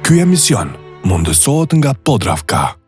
Ky emision mundësohet nga Podravka.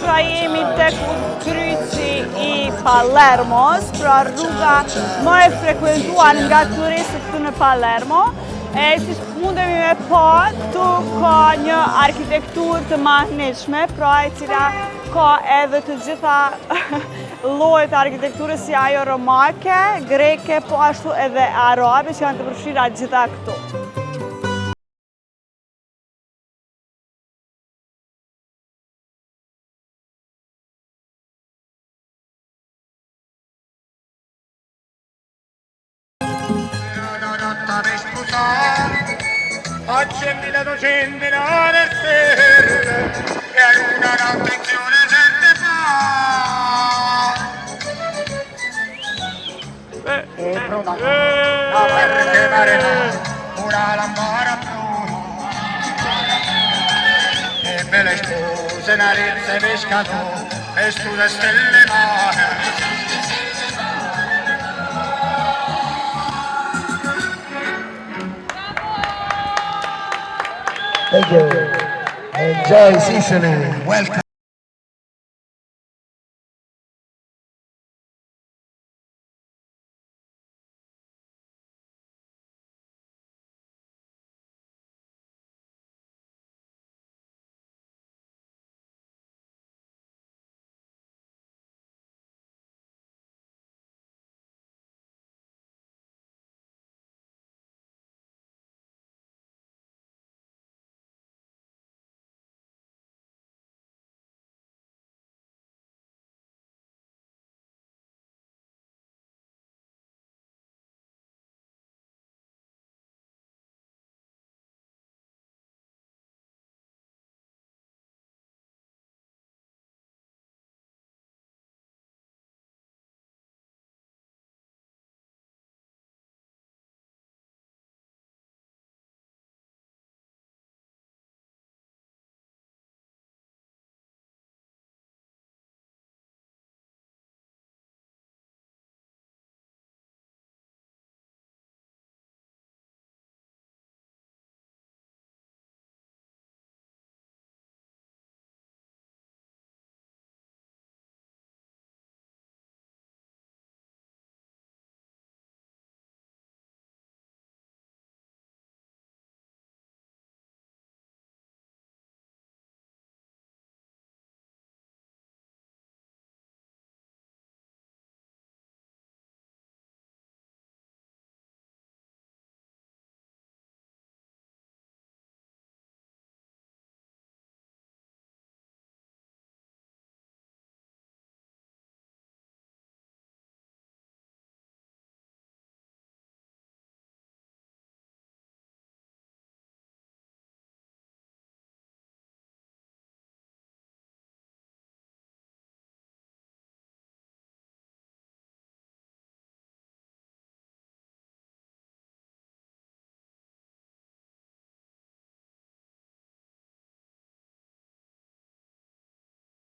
Pra jemi tek kryqi i Palermos, pra rruga më e frekuentuar nga turistët këtu në Palermo. Si mundemi me pa, tu ka një arkitekturë të mahnitshme, pra e cila ka edhe të gjitha lloje të arkitekturës si ajo romake, greke, po ashtu edhe arabe që janë të përfshira gjitha këtu. Accendi la docente nel stelle e a luna l'attenzione gente fa. A perché mare una lampada blu e belle spose narizze pescato e stude stelle mare. Thank you. Enjoy Sicily. Welcome.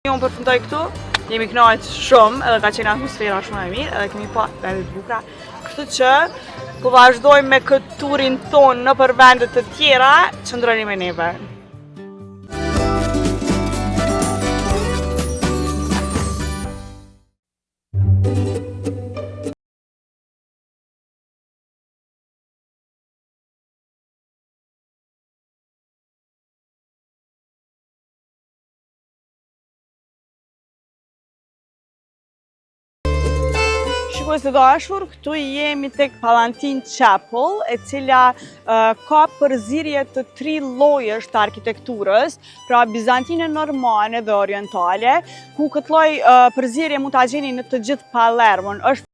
Unë përfundoj këtu, jemi kënaqur shumë, edhe ka qenë atmosfera shumë e mirë, edhe kemi pa vende të bukura. Kështu që po vazhdojmë me këtë turin ton nëpër vende të tjera, qëndroni me neve. Shikues të dashur, këtu jemi tek Palatine Chapel, e cila ka përzierje të 3 llojesh të arkitekturës, pra bizantine, normane dhe orientale, ku këtë lloj përzierje mund ta gjeni në të gjithë Palermon. Është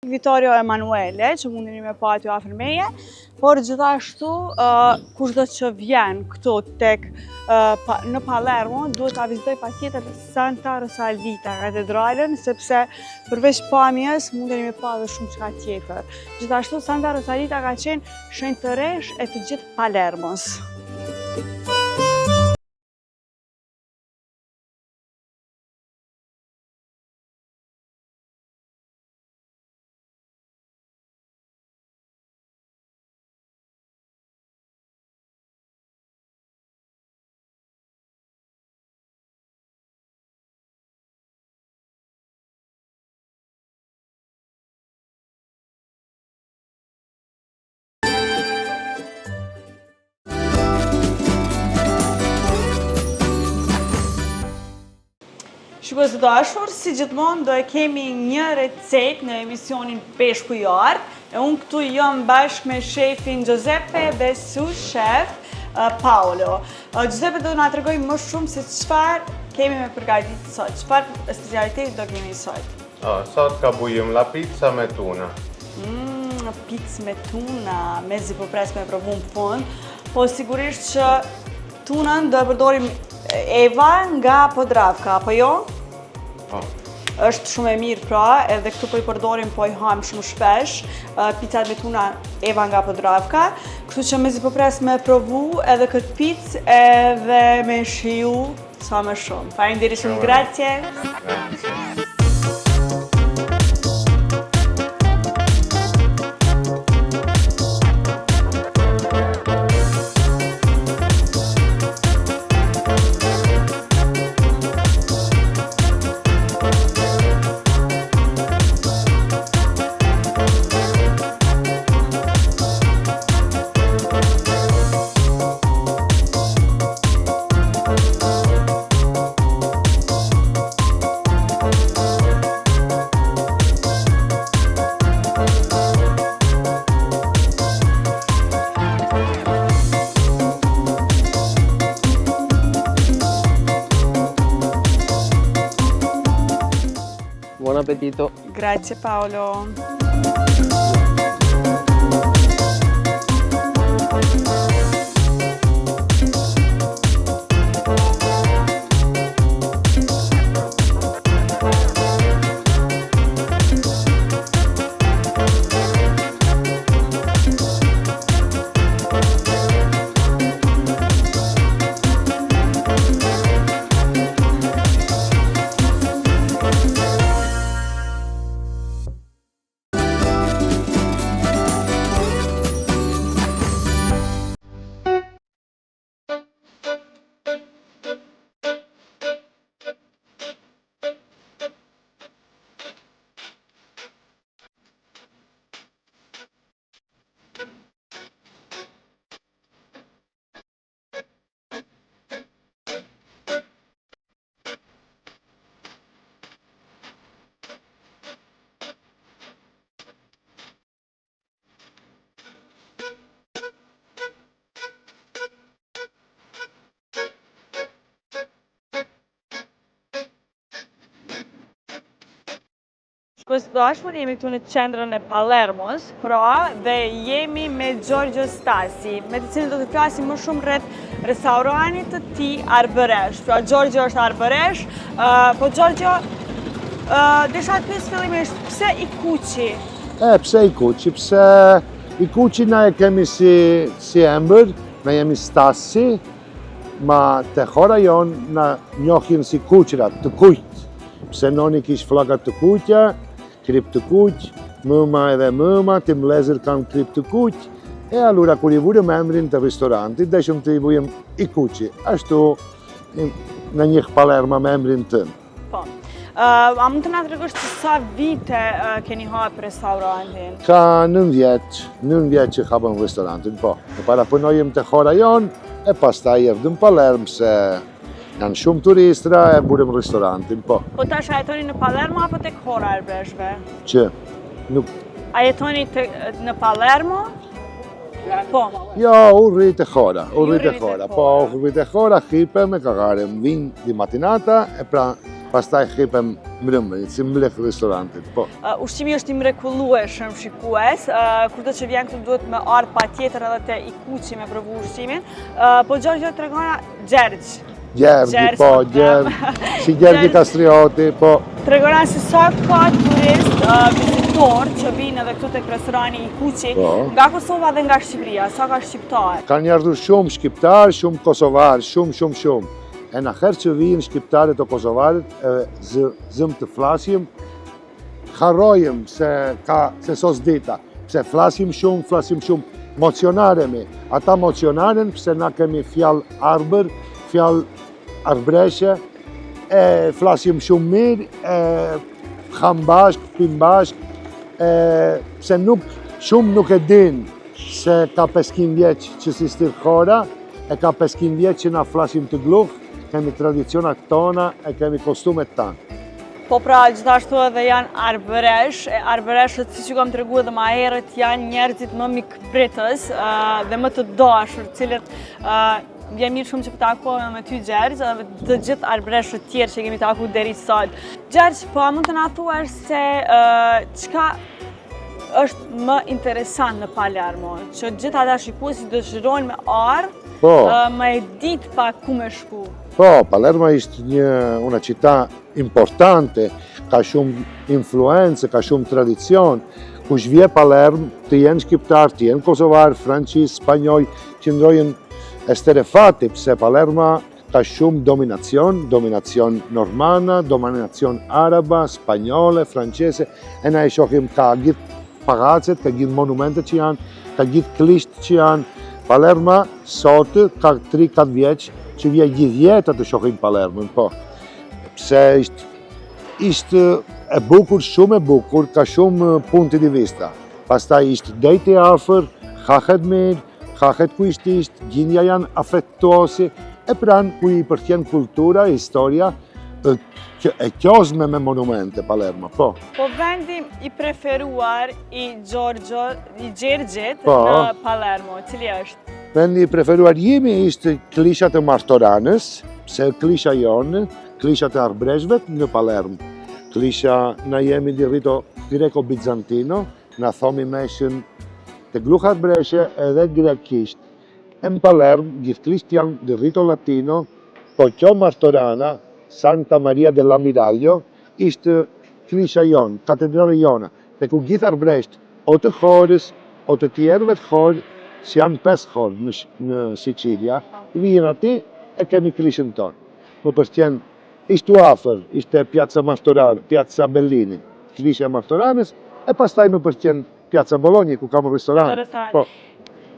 Vittorio Emanuele, që mundeni me pa aty afër meje, por gjithashtu kushdo që vjen këtu tek në Palermo duhet ta vizitoj patjetër Santa Rosalita katedralen, sepse përveç pamjes mundeni me pa edhe shumë çka tjetër. Gjithashtu Santa Rosalita ka qenë shenjtëresh e të gjithë Palermos. Shikues të dashur, si gjithmonë do e kemi një recetë në emisionin Peshku i Art. Unë këtu jam bashkë me shefin Giuseppe dhe sous chef Paolo. Giuseppe do na tregoj më shumë se çfarë kemi me përgatitur sot. Çfarë specialiteti do kemi sot? Sot ka bujim la pizza me tuna. Pizza me tuna, mezi po pres me provu në fund. Po sigurisht që tunën do e përdorim Eva nga Podravka, apo jo? Po. Është shumë e mirë pra, edhe këtu po i përdorim, po i hajmë shumë shpesh, pizzat me tuna Eva nga Podravka, kështu që mezi po pres me provu edhe këtë pizzë edhe me shiju sa më shumë. Faleminderit shumë, grazie. Buon appetito. Grazie Paolo. Shikues të dashur, jemi këtu në qendrën e Palermos, pra dhe jemi me Giorgio Stasi, me të cilin do të flasim më shumë rreth restoranit të tij arbëresh. Pra Giorgio është arbëresh, po Giorgio, desha të pyes fillimisht, pse i kuqi? Pse i kuqi? Pse i kuqi na e kemi si emër, na jemi Stasi, ma te hora jon na njohin si kuqrat, të kuqt. Pse noni kish fllokat të kuqja, krip të kuq, mëma edhe mëma, të mlezër kanë krip të kuq, e allura kur i vurëm emrin të restorantit, deshëm të i vujëm i kuqi. Ashtu në një Palerma me emrin tënë. Po. A mund të na tregosh se sa vite keni hapur restorantin? Ka 9 vjet që hapëm restorantin, po. Ne para punojëm te hora jon, e pastaj erdhëm Palerm se janë shumë turistra e burëm restorantin, po. Po tash a jetoni në Palermo apo tek hora arbreshve? Që nuk... A jetoni në Palermo? Po. Jo, u rrit e hora, po, u rrit e hora, hipem e kagarem, vin di matinata, e pra pastaj hipem mbrëmë, si mblek restorantit, po. Ushqimi është i mrekullueshëm shikues, kur do që vjen këtu duhet me ardhë pa tjetër edhe te i kuqi me provu ushqimin, po Gjergj tregona Gjergj. Gjergj, po, si Gjergj Kastrioti, po. Tregona se sa ka turist, vizitor që vinë edhe këtu tek restorani i kuqi, nga Kosova dhe nga Shqipëria, sa ka shqiptar? Kanë ardhur shumë shqiptar, shumë kosovar, shumë. E në herë që vinë shqiptarët o kosovarët, zëm të flasim, harrojëm se sos dita, pse flasim shumë, mocionaremi. Ata mocionaren pse na kemi fjallë arbër, fjallë arbreshe, flasim shumë mirë, ham bashk, pim bashk, pse shumë nuk e din se ka 500 vjeç që si stirë kora, e ka 500 vjeç që na flasim të gluhë, kemi tradicionat tona, e kemi kostumet tanë. Po pra, gjithashtu edhe janë arbëresh, arbëreshët, si që kam të regu edhe ma herët, janë njerëzit më mikpritës dhe më të dashur, cilët vjen mirë shumë që pëtakohemi me ty Gjergj, edhe të gjithë arbëreshët tjerë që kemi taku deri sot. Gjergj, po a mund të na thuash se çka është më interesant në Palermo, që gjithë ata shikuesit dëshirojnë me ardhë, me e ditë pak ku me shku. Po, Palermo ishtë una città importante, ka shumë influencë, ka shumë tradicion. Kush vje Palermo, të jenë shqiptar, të jenë kosovar, franqis, spanjoj, që ndrojnë esterefati, pse Palermo ka shumë dominacion normana, dominacion araba, spanjole, franqese, e na e shohim ka gjithë pagacet, ka gjithë monumentet që janë, ka gjithë klisht që janë. Palermo sot ka 3-4 vjeç që vje gjithë jetë të shohim Palermën, po. Pse ishte e bukur, shumë e bukur, ka shumë punti di vista. Pastaj ishte dejti afër, hahet mirë, hahet ku ishte, gjindja janë afektuosi, e pranë ku i përtjen kultura, historia, e qozme me monumente Palermo, po. Po vendi i preferuar i Gjergjit në Palermo, cili është? Vendi i preferuar jemi ishte klisha të Martoranës, pse klisha jonë, klisha të arbreshvet në Palermo. Klisha na jemi di rito greko-bizantino, na thomi meshën të gluha arbreshe edhe grekisht. E në Palermo, gjithë klisht janë di rito latino, po kjo Martorana, Santa Maria dell'Ammiraglio, ishte klisha jonë, katedrale jona, te ku gjithë arbresht, o të Horës, o të tjerëve të Horë, që janë 5 Horë në Sicilia, vijen ati e kemi klishën tonë. Më përtjen, ishte afër, ishte Piazza Martorana, Piazza Bellini, klisha Martoranës, e pastaj më përtjen Piazza Bologna, ku kam restoran.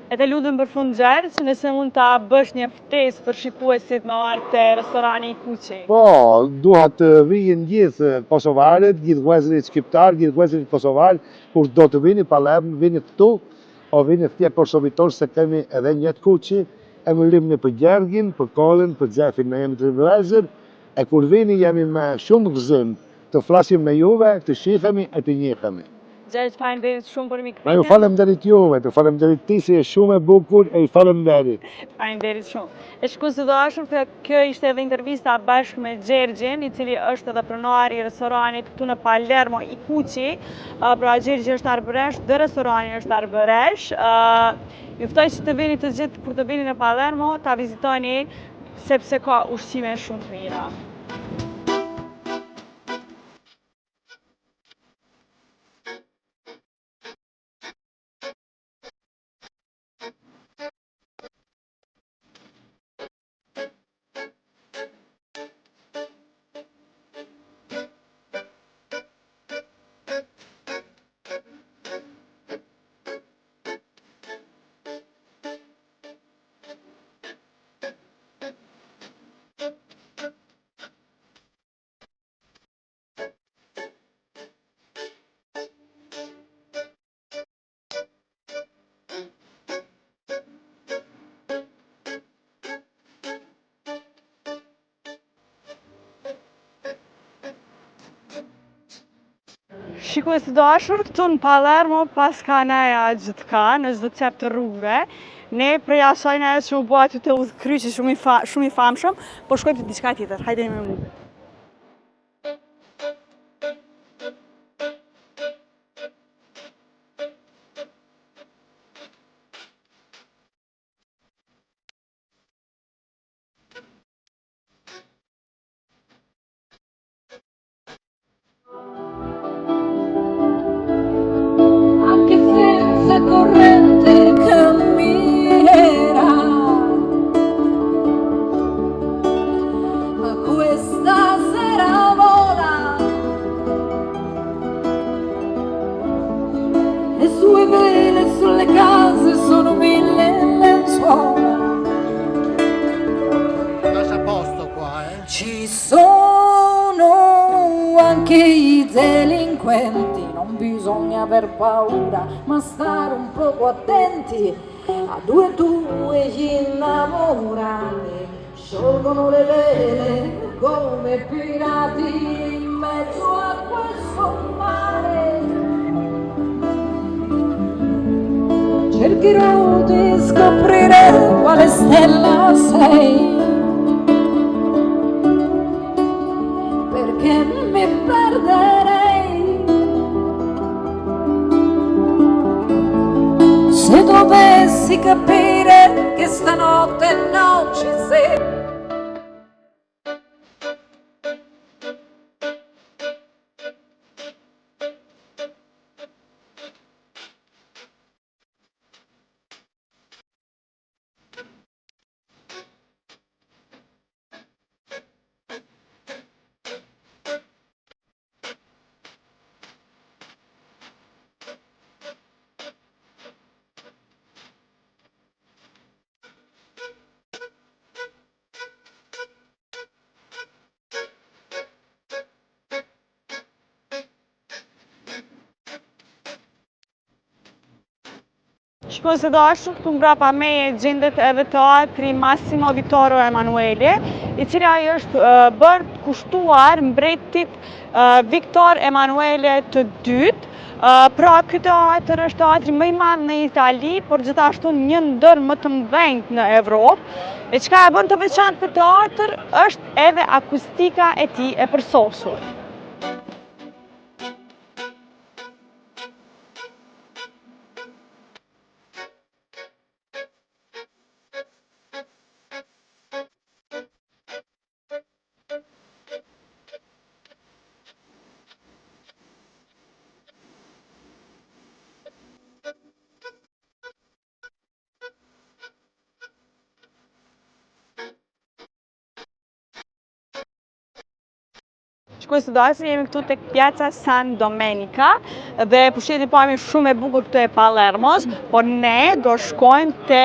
E të lutem për fund Gjergj, nëse mund ta bësh një ftesë për shikuesit me ardhë te restorani i kuqi. Po, duhet të vijin gjithë kosovarët, gjithë vëllezërit shqiptar, gjithë vëllezërit kosovar, kur do të vini Palermo, vini këtu, o vini ftje kosovitore se kemi edhe një kuqi, e më limni për Gjergjin, për Kolën, për Xefin, ne jemi të vëllezër, e kur vini jemi me shumë gëzim të flasim me juve, të shihemi e të njihemi. Gjergj, faleminderit shumë për mikpritjen. Ma ju faleminderit juve, të faleminderit ti si e shumë e bukur e i faleminderit. Faleminderit shumë. E shikues të dashur, kjo ishte edhe intervista bashkë me Gjergjin, i cili është edhe pronar i restoranit këtu në Palermo i kuqi. Pra Gjergji është arbëresh dhe restorani është arbëresh. Ju ftoj që të vini të gjithë kur të vini në Palermo, ta vizitoni sepse ka ushqime shumë të mira. Shikues të dashur, këtu në Palermo pas ka neja gjithka në çdo cep të rrugëve. Ne prej asaj neja që u bëha të kryqi shumë i famshëm, po shkojmë të diçka tjetër. Hajdeni me mua. Ci sono anche i delinquenti, non bisogna aver paura, ma stare un poco attenti a due gli innamorati, sciolgono le vele come pirati in mezzo a questo mare. Cercherò di scoprire quale stella sei, perché mi perderei se dovessi capire che stanotte non ci sei. Shkoj së dashur, këtu mbrapa meje gjendet edhe teatri Massimo Vittorio Emanuele, I cili është bërë të kushtuar mbretit Viktor Emanuele të dytë. Pra ky teatër është teatri më I madh në Itali, por gjithashtu një ndër më të mëdhenjt në Evropë. E çka e bën të veçantë këtë teatër është edhe akustika e tij e përsosur. Shkoj së dashur, jemi këtu tek Piazza San Domenica dhe pushtetin pami shumë e bukur këtu e Palermos, por ne do shkojmë te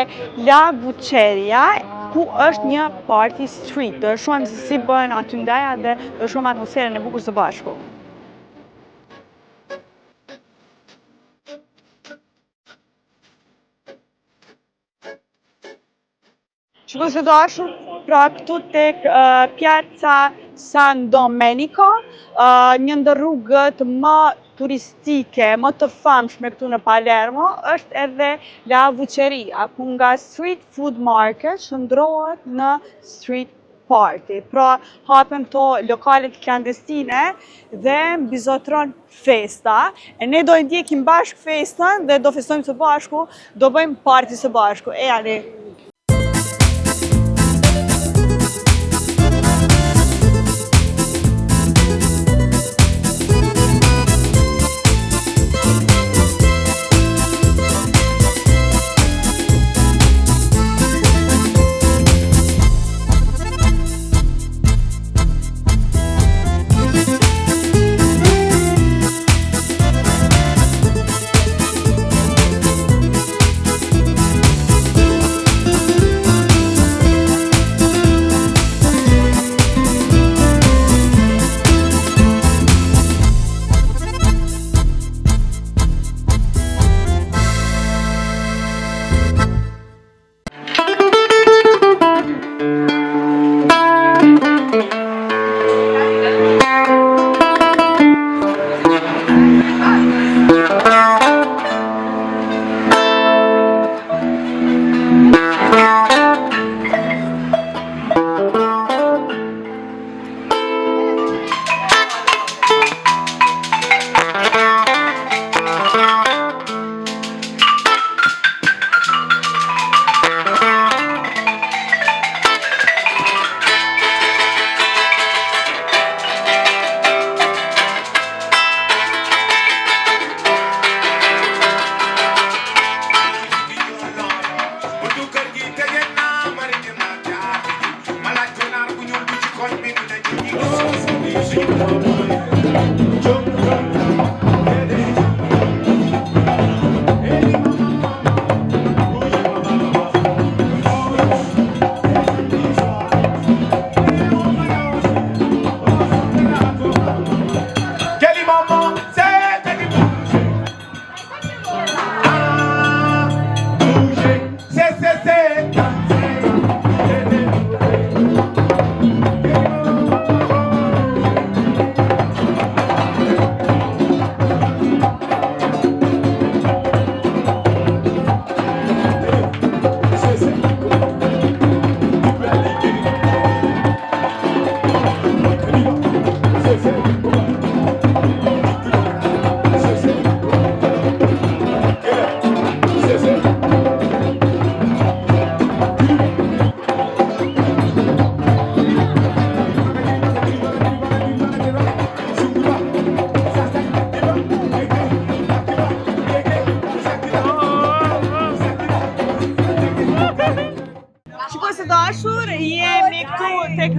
La Buceria, ku është një party street. Do shohim se si bëhen aty ndaja dhe do shohim atmosferën e bukur së bashku. Shkoj së dashur, pra këtu tek Piazza San Domenico, një ndër rrugët më turistike, më të famshme këtu në Palermo, është edhe La Buceria, ku nga street food market shndrohet në street party. Pra hapen këto lokalet klandestine dhe mbizotron festa. E ne do ndjekim bashkë festën dhe do festojmë së bashku, do bëjmë party së bashku. E ani.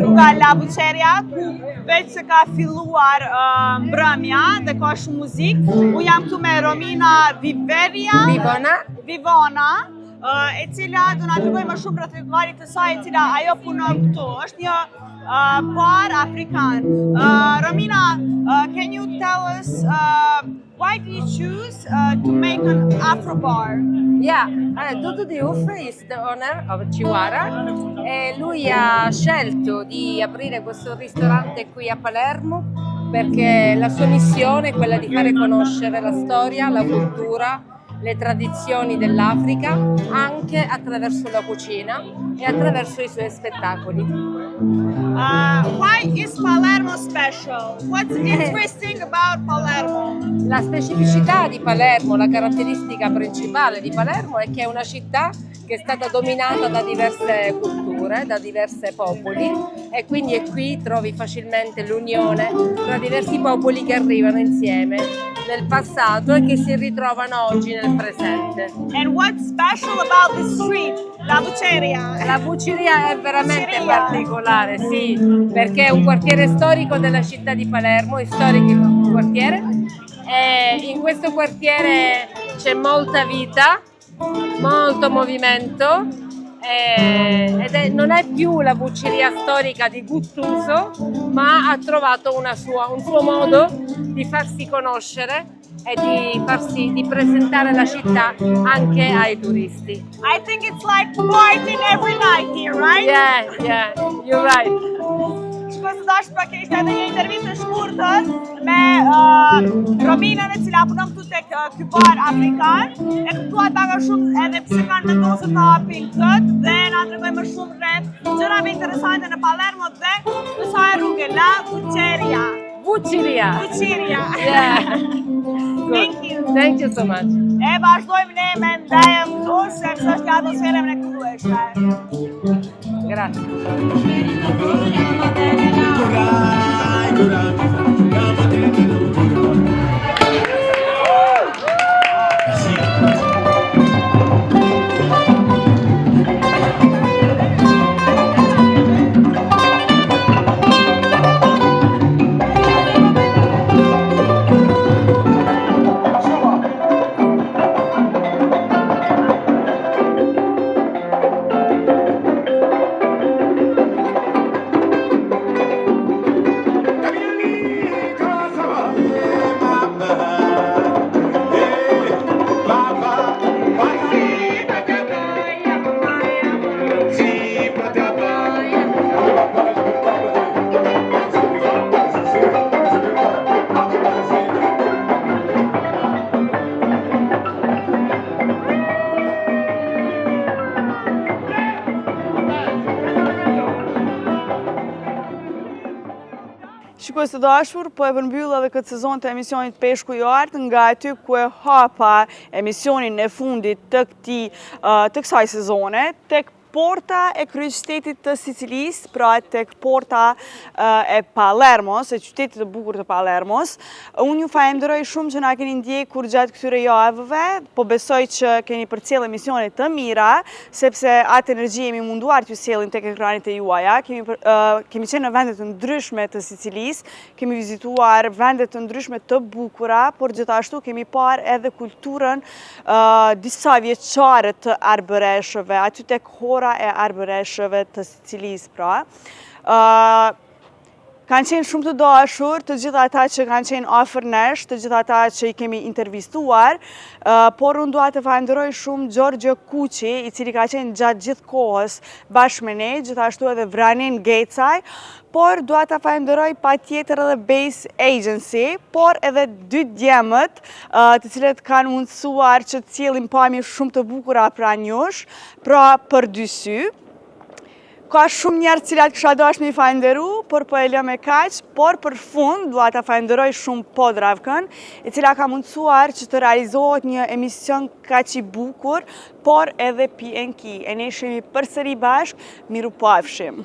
rruga La Buqeria, ku veç se ka filluar mbrëmja dhe ka shumë muzikë. Unë jam këtu me Romina Vivona, e cila do na tregoj më shumë për tregtarin të saj, e cila ajo punon këtu. Është një bar afrikan. Romina, can you tell us why did you choose to make an Afro bar? Yeah, Dudu Diouf is the owner of Chihuahua e lui ha scelto di aprire questo ristorante qui a Palermo perché la sua missione è quella di fare conoscere la storia, la cultura, le tradizioni dell'Africa anche attraverso la cucina e attraverso i suoi spettacoli. Why is Palermo special? What's interesting about Palermo? La specificità di Palermo, la caratteristica principale di Palermo è che è una città che è stata dominata da diverse culture, da diversi popoli e quindi qui trovi facilmente l'unione tra diversi popoli che arrivano insieme nel passato e che si ritrovano oggi nel presente. And what's special about the street, La Buceria? La Buceria è veramente particolare, sì, perché è un quartiere storico della città di Palermo, è storico il quartiere e in questo quartiere c'è molta vita, molto movimento non è più la bucceria storica di Guttuso, ma ha trovato un suo modo di farsi conoscere e di presentare la città anche ai turisti. I think it's like partying every night here, right? Yeah, you're right. Shkoj të dash pra kishte edhe një intervistë shkurtër me Rominën, e cila punon këtu tek ky bar afrikan. E kuptuat pak a shumë edhe pse kanë vendosur të hapin këtë dhe na tregoi më shumë rreth gjërave interesante në Palermo dhe kësaj rruge La Buceria. Buceria. Yeah. Thank you so much. E vazhdojmë ne me ndajem këtu, sepse është atmosfera e mrekullueshme. Shikues të dashur, po e përmbyll edhe këtë sezon të emisionit Peshku i Artë, nga aty ku e hapa emisionin e fundit të kësaj sezone, tek porta e kryeqytetit të Sicilisë, pra tek porta e Palermos, e qytetit të bukur të Palermos. Unë ju falenderoj shumë që na keni ndjekur gjatë këtyre javëve, po besoj që keni përcjell emisione të mira, sepse atë energji jemi munduar t'ju sjellim tek ekranit e juaja. Kemi qenë në vende të ndryshme të Sicilisë, kemi vizituar vende të ndryshme të bukura, por gjithashtu kemi parë edhe kulturën disa vjeçare të arbëreshëve, aty tek e arbëreshëve të Sicilisë, pra. Kanë qenë shumë të dashur të gjitha ata që kanë qenë afër nesh, të gjitha ata që i kemi intervistuar, por unë dua të falenderoj shumë Giorgio Kuqi, i cili ka qenë gjatë gjithë kohës bashkë me ne, gjithashtu edhe Vranin Gecaj, por dua të falenderoj patjetër edhe Base Agency, por edhe dy djemët, të cilët kanë mundësuar që të sjellin pamje shumë të bukura pranë jush, pra për dy sy. Ka shumë njerëz cilat kisha dashur me falenderu, por po e lëm e kaq, por për fund dua ta falenderoj shumë Podravkën, e cila ka mundësuar që të realizohet një emision kaq i bukur, por edhe P&K. E ne ishemi përsëri bashkë, miru pafshim.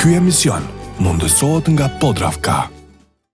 Ky emision mundësohet nga Podravka.